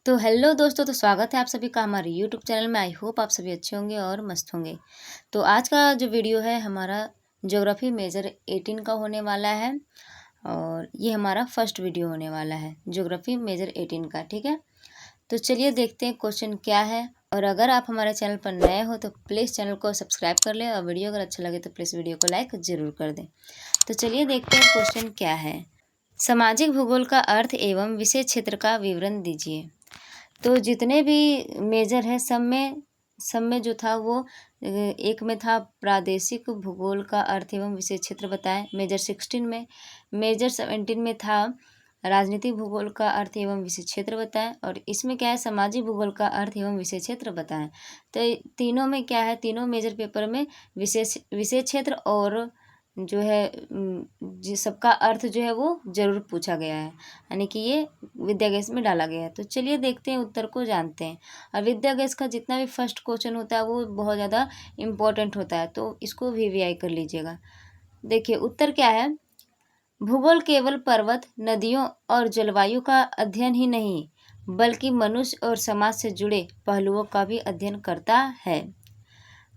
तो हेलो दोस्तों, तो स्वागत है आप सभी का हमारे यूट्यूब चैनल में। आई होप आप सभी अच्छे होंगे और मस्त होंगे। तो आज का जो वीडियो है हमारा ज्योग्राफी मेजर 18 का होने वाला है और ये हमारा फर्स्ट वीडियो होने वाला है ज्योग्राफी मेजर 18 का। ठीक है, तो चलिए देखते हैं क्वेश्चन क्या है। और अगर आप हमारे चैनल पर नए हो तो प्लीज़ चैनल को सब्सक्राइब कर लें और वीडियो अगर अच्छा लगे तो प्लीज़ वीडियो को लाइक ज़रूर कर दें। तो चलिए देखते हैं क्वेश्चन क्या है। सामाजिक भूगोल का अर्थ एवं विशेष क्षेत्र का विवरण दीजिए। तो जितने भी मेजर है सब में जो था वो एक में था प्रादेशिक भूगोल का अर्थ एवं विशेष क्षेत्र बताएं, मेजर 16 में। मेजर 17 में था राजनीतिक भूगोल का अर्थ एवं विशेष क्षेत्र बताएं, और इसमें क्या है सामाजिक भूगोल का अर्थ एवं विशेष क्षेत्र बताएं। तो तीनों में क्या है, तीनों मेजर पेपर में विशेष क्षेत्र और जो है सबका अर्थ जो है वो ज़रूर पूछा गया है, यानी कि ये विद्या गैस में डाला गया है। तो चलिए देखते हैं उत्तर को जानते हैं। और विद्या गैस का जितना भी फर्स्ट क्वेश्चन होता है वो बहुत ज़्यादा इम्पोर्टेंट होता है, तो इसको भी वीआई कर लीजिएगा। देखिए उत्तर क्या है। भूगोल केवल पर्वत, नदियों और जलवायु का अध्ययन ही नहीं बल्कि मनुष्य और समाज से जुड़े पहलुओं का भी अध्ययन करता है।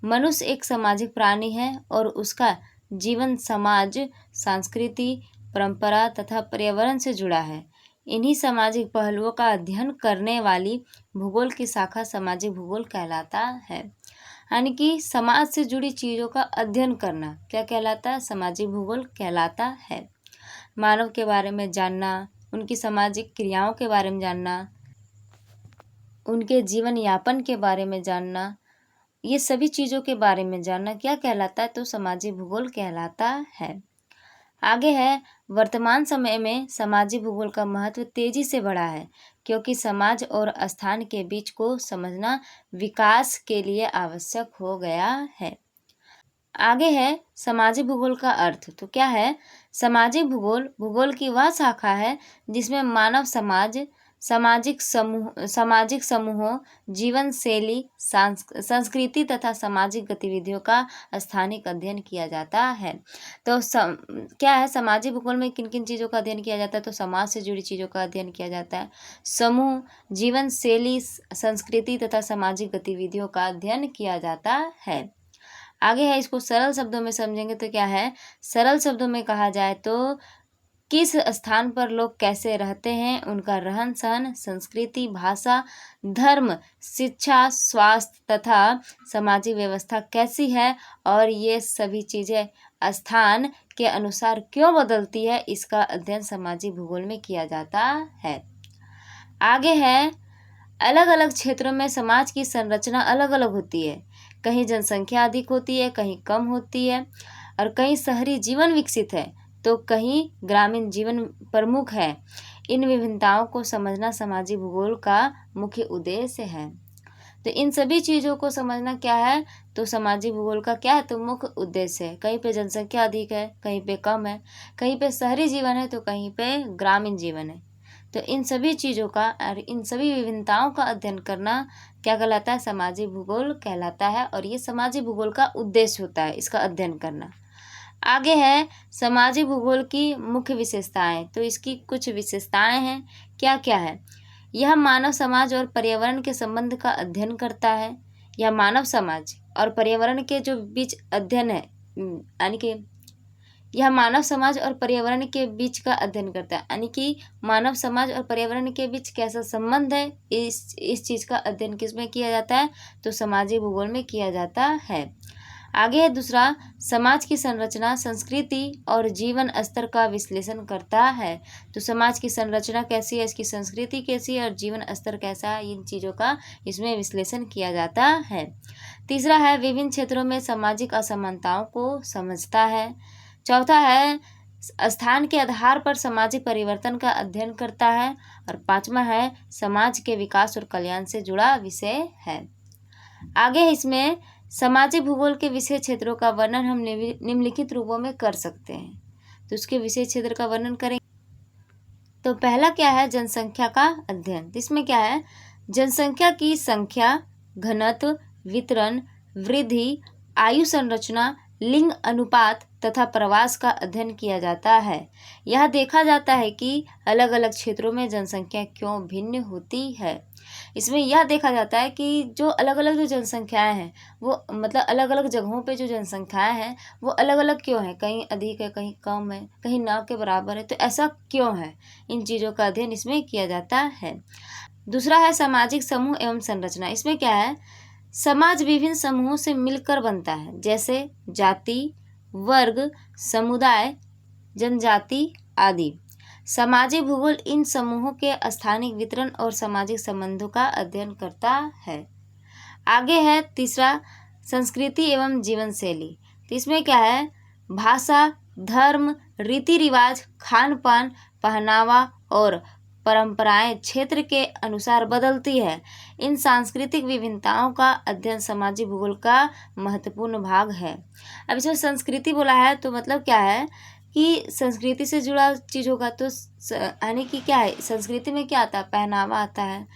मनुष्य एक सामाजिक प्राणी है और उसका जीवन समाज, संस्कृति, परंपरा तथा पर्यावरण से जुड़ा है। इन्हीं सामाजिक पहलुओं का अध्ययन करने वाली भूगोल की शाखा सामाजिक भूगोल कहलाता है। यानी कि समाज से जुड़ी चीज़ों का अध्ययन करना क्या कहलाता है, सामाजिक भूगोल कहलाता है। मानव के बारे में जानना, उनकी सामाजिक क्रियाओं के बारे में जानना, उनके जीवन यापन के बारे में जानना, ये सभी चीज़ों के बारे में जानना क्या कहलाता है, तो सामाजिक भूगोल कहलाता है। आगे है, वर्तमान समय में सामाजिक भूगोल का महत्व तेजी से बढ़ा है क्योंकि समाज और स्थान के बीच को समझना विकास के लिए आवश्यक हो गया है। आगे है सामाजिक भूगोल का अर्थ। तो क्या है, सामाजिक भूगोल भूगोल की वह शाखा है जिसमें मानव समाज, सामाजिक समूहों, जीवन शैली, संस्कृति तथा सामाजिक गतिविधियों का स्थानिक अध्ययन किया जाता है। तो क्या है, सामाजिक भूगोल में किन किन चीज़ों का अध्ययन किया जाता है, तो समाज से जुड़ी चीज़ों का अध्ययन किया जाता है। समूह, जीवन शैली, संस्कृति तथा सामाजिक गतिविधियों का अध्ययन किया जाता है। आगे है, इसको सरल शब्दों में समझेंगे तो क्या है, सरल शब्दों में कहा जाए तो किस स्थान पर लोग कैसे रहते हैं, उनका रहन सहन, संस्कृति, भाषा, धर्म, शिक्षा, स्वास्थ्य तथा सामाजिक व्यवस्था कैसी है और ये सभी चीज़ें स्थान के अनुसार क्यों बदलती है, इसका अध्ययन सामाजिक भूगोल में किया जाता है। आगे है, अलग अलग क्षेत्रों में समाज की संरचना अलग अलग होती है। कहीं जनसंख्या अधिक होती है, कहीं कम होती है, और कहीं शहरी जीवन विकसित है तो कहीं ग्रामीण जीवन प्रमुख है। इन विभिन्नताओं को समझना सामाजिक भूगोल का मुख्य उद्देश्य है। तो इन सभी चीज़ों को समझना क्या है, तो सामाजिक भूगोल का क्या है, तो मुख्य उद्देश्य है। कहीं पे जनसंख्या अधिक है, कहीं पे कम है, कहीं पे शहरी जीवन है तो कहीं पे ग्रामीण जीवन है। तो इन सभी चीज़ों का और इन सभी विभिन्नताओं का अध्ययन करना क्या कहलाता है, सामाजिक भूगोल कहलाता है, और ये सामाजिक भूगोल का उद्देश्य होता है इसका अध्ययन करना। आगे है सामाजिक भूगोल की मुख्य विशेषताएं। तो इसकी कुछ विशेषताएं हैं, क्या क्या है। यह मानव समाज और पर्यावरण के संबंध का अध्ययन करता है। यह मानव समाज और पर्यावरण के जो बीच अध्ययन है, यानी कि यह मानव समाज और पर्यावरण के बीच का अध्ययन करता है, यानी कि मानव समाज और पर्यावरण के बीच कैसा संबंध है, इस चीज़ का अध्ययन किस में किया जाता है, तो सामाजिक भूगोल में किया जाता है। आगे है दूसरा, समाज की संरचना, संस्कृति और जीवन स्तर का विश्लेषण करता है। तो समाज की संरचना कैसी है, इसकी संस्कृति कैसी है और जीवन स्तर कैसा है, इन चीज़ों का इसमें विश्लेषण किया जाता है। तीसरा है, विभिन्न क्षेत्रों में सामाजिक असमानताओं को समझता है। चौथा है, स्थान के आधार पर सामाजिक परिवर्तन का अध्ययन करता है। और पांचवा है, समाज के विकास और कल्याण से जुड़ा विषय है। आगे इसमें सामाजिक भूगोल के विशेष क्षेत्रों का वर्णन हम निम्नलिखित रूपों में कर सकते हैं। तो उसके विशेष क्षेत्र का वर्णन करें तो पहला क्या है, जनसंख्या का अध्ययन। इसमें क्या है, जनसंख्या की संख्या, घनत्व, वितरण, वृद्धि, आयु संरचना, लिंग अनुपात तथा प्रवास का अध्ययन किया जाता है। यह देखा जाता है कि अलग अलग क्षेत्रों में जनसंख्या क्यों भिन्न होती है। इसमें यह देखा जाता है कि जो अलग अलग जो जनसंख्याएं हैं वो मतलब अलग अलग जगहों पे जो जनसंख्याएं हैं वो अलग अलग क्यों है, कहीं अधिक है, कहीं कम है, कहीं ना के बराबर है, तो ऐसा क्यों है, इन चीज़ों का अध्ययन इसमें किया जाता है। दूसरा है सामाजिक समूह एवं संरचना। इसमें क्या है, समाज विभिन्न समूहों से मिलकर बनता है, जैसे जाति, वर्ग, समुदाय, जनजाति आदि। सामाजिक भूगोल इन समूहों के स्थानिक वितरण और सामाजिक संबंधों का अध्ययन करता है। आगे है तीसरा संस्कृति एवं जीवन शैली। तो इसमें क्या है, भाषा, धर्म, रीति रिवाज, खान पान, पहनावा और परंपराएं क्षेत्र के अनुसार बदलती है। इन सांस्कृतिक विभिन्नताओं का अध्ययन सामाजिक भूगोल का महत्वपूर्ण भाग है। अब इसमें संस्कृति बोला है तो मतलब क्या है कि संस्कृति से जुड़ा चीज़ होगा, तो यानी कि क्या है, संस्कृति में क्या आता है, पहनावा आता है,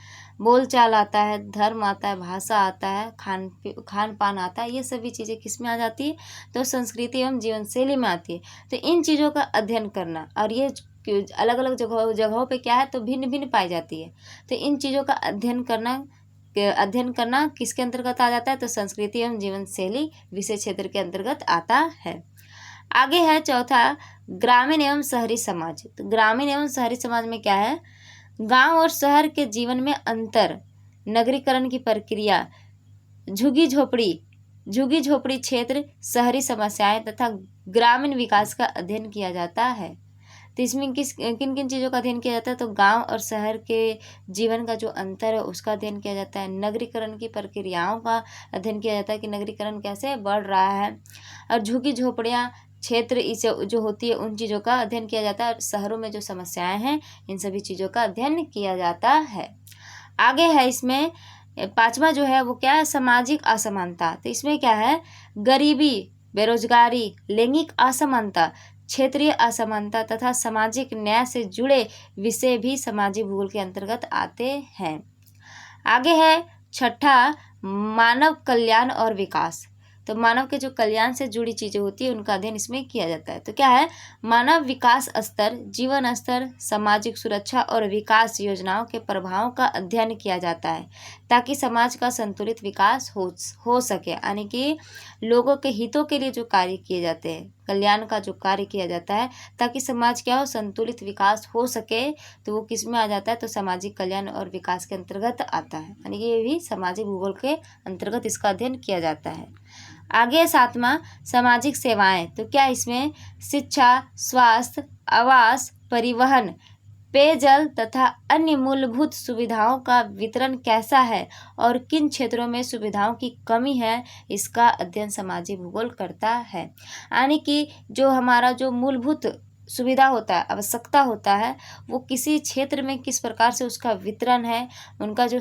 बोलचाल आता है, धर्म आता है, भाषा आता है, खान पान आता है। ये सभी चीज़ें किस में आ जाती है, तो संस्कृति एवं जीवन शैली में आती है। तो इन चीज़ों का अध्ययन करना, और ये अलग अलग जगहों पे क्या है तो भिन्न भिन्न पाई जाती है, तो इन चीज़ों का अध्ययन करना किसके अंतर्गत आ जाता है, तो संस्कृति एवं जीवन शैली विषय क्षेत्र के अंतर्गत आता है। आगे है चौथा ग्रामीण एवं शहरी समाज। तो ग्रामीण एवं शहरी समाज में क्या है, गांव और शहर के जीवन में अंतर, नगरीकरण की प्रक्रिया, झुग्गी झोपड़ी क्षेत्र, शहरी समस्याएं तथा ग्रामीण विकास का अध्ययन किया जाता है। तो इसमें किन किन चीज़ों का अध्ययन किया जाता है, तो गांव और शहर के जीवन का जो अंतर है उसका अध्ययन किया जाता है, नगरीकरण की प्रक्रियाओं का अध्ययन किया जाता है कि नगरीकरण कैसे बढ़ रहा है, और झुग्गी झोपड़ियाँ क्षेत्र इसे जो होती है उन चीज़ों का अध्ययन किया जाता है, और शहरों में जो समस्याएं हैं इन सभी चीज़ों का अध्ययन किया जाता है। आगे है इसमें पांचवा जो है वो क्या है, सामाजिक असमानता। तो इसमें क्या है, गरीबी, बेरोजगारी, लैंगिक असमानता, क्षेत्रीय असमानता तथा सामाजिक न्याय से जुड़े विषय भी सामाजिक भूगोल के अंतर्गत आते हैं। आगे है छठा मानव कल्याण और विकास। तो मानव के जो कल्याण से जुड़ी चीज़ें होती है उनका अध्ययन इसमें किया जाता है। तो क्या है, मानव विकास स्तर, जीवन स्तर, सामाजिक सुरक्षा और विकास योजनाओं के प्रभावों का अध्ययन किया जाता है ताकि समाज का संतुलित विकास हो सके, यानी कि लोगों के हितों के लिए जो कार्य किए जाते हैं, कल्याण का जो कार्य किया जाता है ताकि समाज क्या हो, संतुलित विकास हो सके, तो वो किस में आ जाता है, तो सामाजिक कल्याण और विकास के अंतर्गत आता है, यानी कि ये भी सामाजिक भूगोल के अंतर्गत इसका अध्ययन किया जाता है। आगे सातवां सामाजिक सेवाएं। तो क्या इसमें शिक्षा, स्वास्थ्य, आवास, परिवहन, पेयजल तथा अन्य मूलभूत सुविधाओं का वितरण कैसा है और किन क्षेत्रों में सुविधाओं की कमी है, इसका अध्ययन सामाजिक भूगोल करता है। यानी कि जो हमारा जो मूलभूत सुविधा होता है, आवश्यकता होता है, वो किसी क्षेत्र में किस प्रकार से उसका वितरण है, उनका जो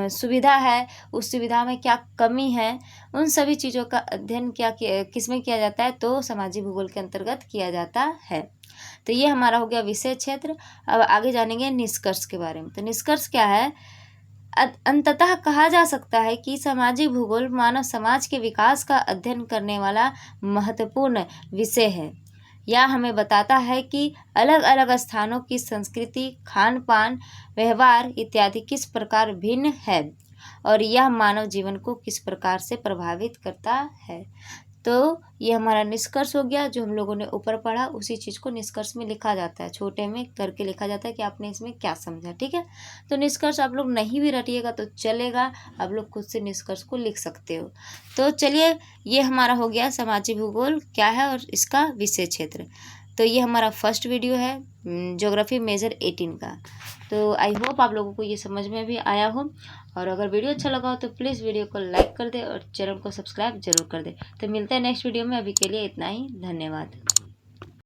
सुविधा है उस सुविधा में क्या कमी है, उन सभी चीज़ों का अध्ययन किस में किया जाता है, तो सामाजिक भूगोल के अंतर्गत किया जाता है। तो ये हमारा हो गया विषय क्षेत्र। अब आगे जानेंगे निष्कर्ष के बारे में। तो निष्कर्ष क्या है, अंततः कहा जा सकता है कि सामाजिक भूगोल मानव समाज के विकास का अध्ययन करने वाला महत्वपूर्ण विषय है। यह हमें बताता है कि अलग अलग स्थानों की संस्कृति, खान पान, व्यवहार इत्यादि किस प्रकार भिन्न है और यह मानव जीवन को किस प्रकार से प्रभावित करता है। तो ये हमारा निष्कर्ष हो गया। जो हम लोगों ने ऊपर पढ़ा उसी चीज़ को निष्कर्ष में लिखा जाता है, छोटे में करके लिखा जाता है कि आपने इसमें क्या समझा। ठीक है, तो निष्कर्ष आप लोग नहीं भी रटिएगा तो चलेगा, आप लोग खुद से निष्कर्ष को लिख सकते हो। तो चलिए, ये हमारा हो गया सामाजिक भूगोल क्या है और इसका विषय क्षेत्र। तो ये हमारा फर्स्ट वीडियो है ज्योग्राफी मेजर 18 का। तो आई होप आप लोगों को ये समझ में भी आया हो, और अगर वीडियो अच्छा लगा हो तो प्लीज़ वीडियो को लाइक कर दे और चैनल को सब्सक्राइब जरूर कर दे। तो मिलते हैं नेक्स्ट वीडियो में, अभी के लिए इतना ही, धन्यवाद।